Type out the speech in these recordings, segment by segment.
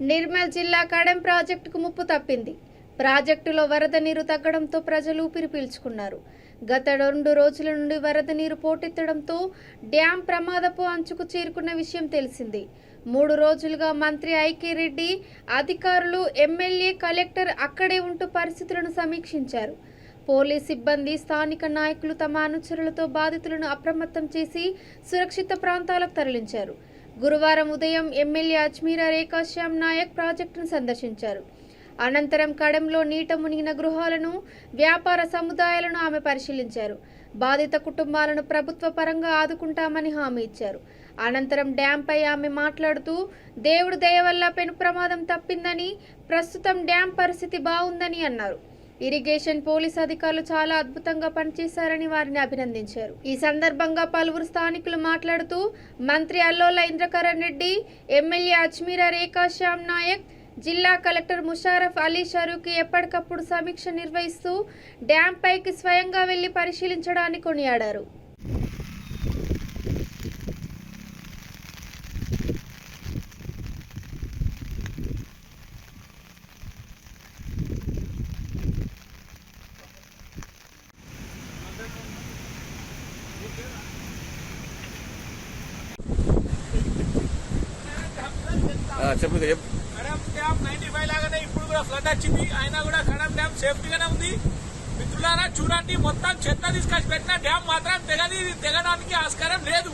నిర్మల్ జిల్లా కడెం ప్రాజెక్టుకు ముప్పు తప్పింది. ప్రాజెక్టులో వరద నీరు తగ్గడంతో ప్రజలు ఊపిరి పీల్చుకున్నారు. గత 2 రోజుల నుండి వరద నీరు పోటెత్తడంతో డ్యాం ప్రమాదపు అంచుకు చేరుకున్న విషయం తెలిసింది. 3 రోజులుగా మంత్రి ఐకే రెడ్డి, అధికారులు, ఎమ్మెల్యే, కలెక్టర్ అక్కడే ఉంటూ పరిస్థితులను సమీక్షించారు. పోలీస్ సిబ్బంది, స్థానిక నాయకులు తమ అనుచరులతో బాధితులను అప్రమత్తం చేసి సురక్షిత ప్రాంతాలకు తరలించారు. గురువారం ఉదయం ఎమ్మెల్యే అజ్మీరా రేఖా శ్యామ్ నాయక్ ప్రాజెక్టును సందర్శించారు. అనంతరం కడెంలో నీట మునిగిన గృహాలను, వ్యాపార సముదాయాలను ఆమె పరిశీలించారు. బాధిత కుటుంబాలను ప్రభుత్వ పరంగా ఆదుకుంటామని హామీ ఇచ్చారు. అనంతరం డ్యాంపై ఆమె మాట్లాడుతూ, దేవుడి దయ వల్ల పెను ప్రమాదం తప్పిందని, ప్రస్తుతం డ్యాం పరిస్థితి బాగుందని అన్నారు. ఇరిగేషన్, పోలీస్ అధికారులు చాలా అద్భుతంగా పనిచేశారని వారిని అభినందించారు. ఈ సందర్భంగా పలువురు స్థానికులు మాట్లాడుతూ, మంత్రి అల్లోల ఇంద్రకరణ్ రెడ్డి, ఎమ్మెల్యే అజ్మీరా రేఖా శ్యామ్ నాయక్, జిల్లా కలెక్టర్ ముషారఫ్ అలీ షరూకి ఎప్పటికప్పుడు సమీక్ష నిర్వహిస్తూ డ్యాం పైకి స్వయంగా వెళ్లి పరిశీలించడాన్ని కొనియాడారు. కడెం డ్యామ్ 95 లాగానే ఇప్పుడు కూడా ఫ్లడ్ వచ్చింది. అయినా కూడా కడెం డ్యామ్ సేఫ్టీగానే ఉంది. మిత్రులారా చూడండి, మొత్తం చెత్త తీసుకొచ్చి పెట్టిన డ్యామ్ మాత్రం తెగడానికి ఆస్కారం లేదు.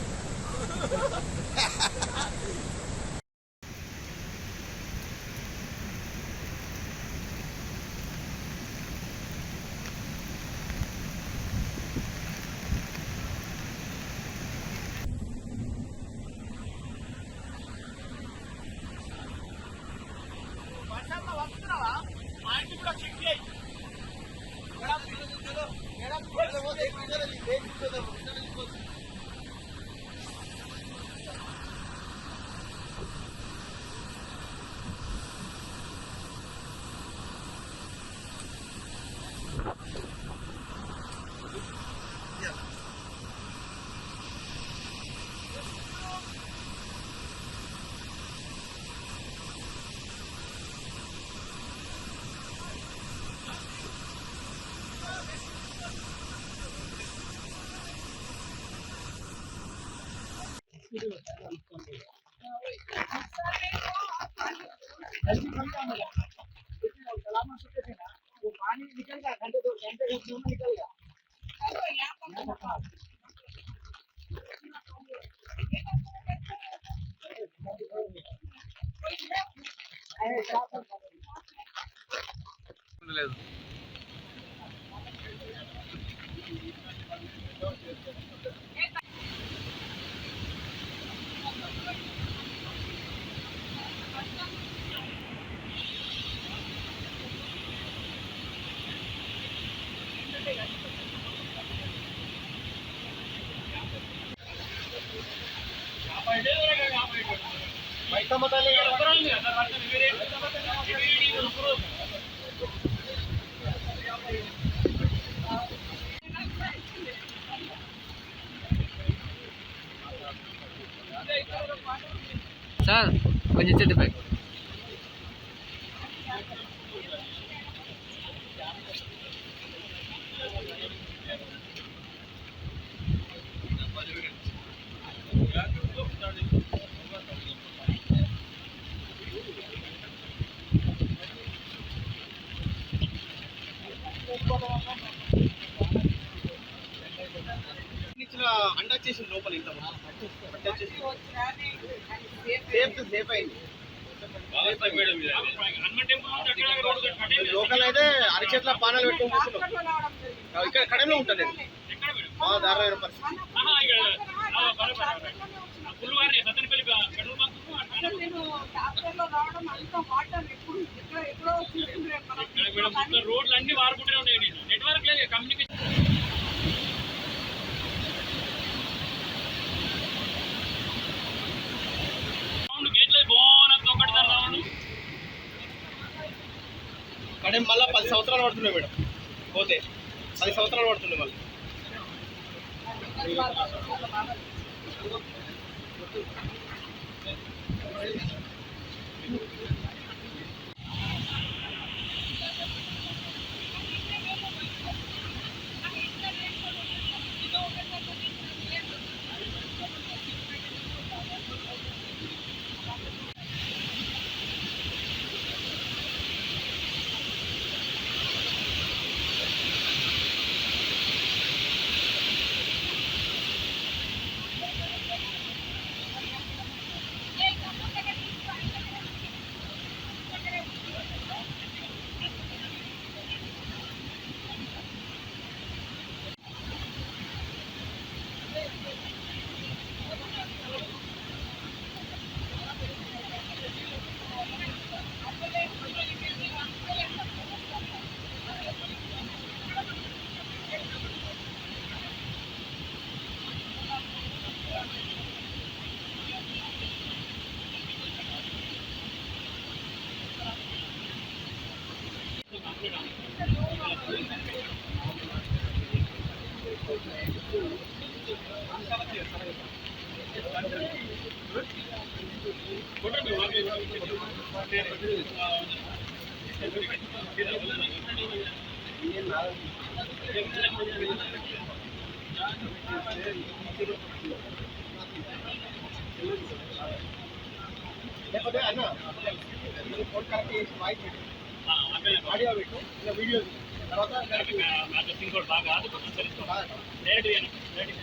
సార్ కొంచెం చెట్టుపై అండర్ చేసి లోపల ఇంత సేఫ్ అయింది. లోకల్ అయితే అరిచేట్ల పానాలు పెట్టుకుని ఇక్కడ కడెంలో ఉంటుంది. దారుణమైన పరిస్థితి. రోడ్లు అన్ని వాడుకుంటూనే ఉన్నాయి. నెట్వర్క్ లేదు, కమ్యూనికేషన్ కడెం మళ్ళీ 10 సంవత్సరాలు పడుతున్నాయి మేడం. పోతే 10 సంవత్సరాలు పడుతుంది మళ్ళీ. లేకపోతే అన్న ఫోన్ కరెక్ట్ చేసి వాయిస్ పెట్టు, ఆడియో పెట్టు, ఇలా వీడియో తర్వాత బాగా డైరెక్ట్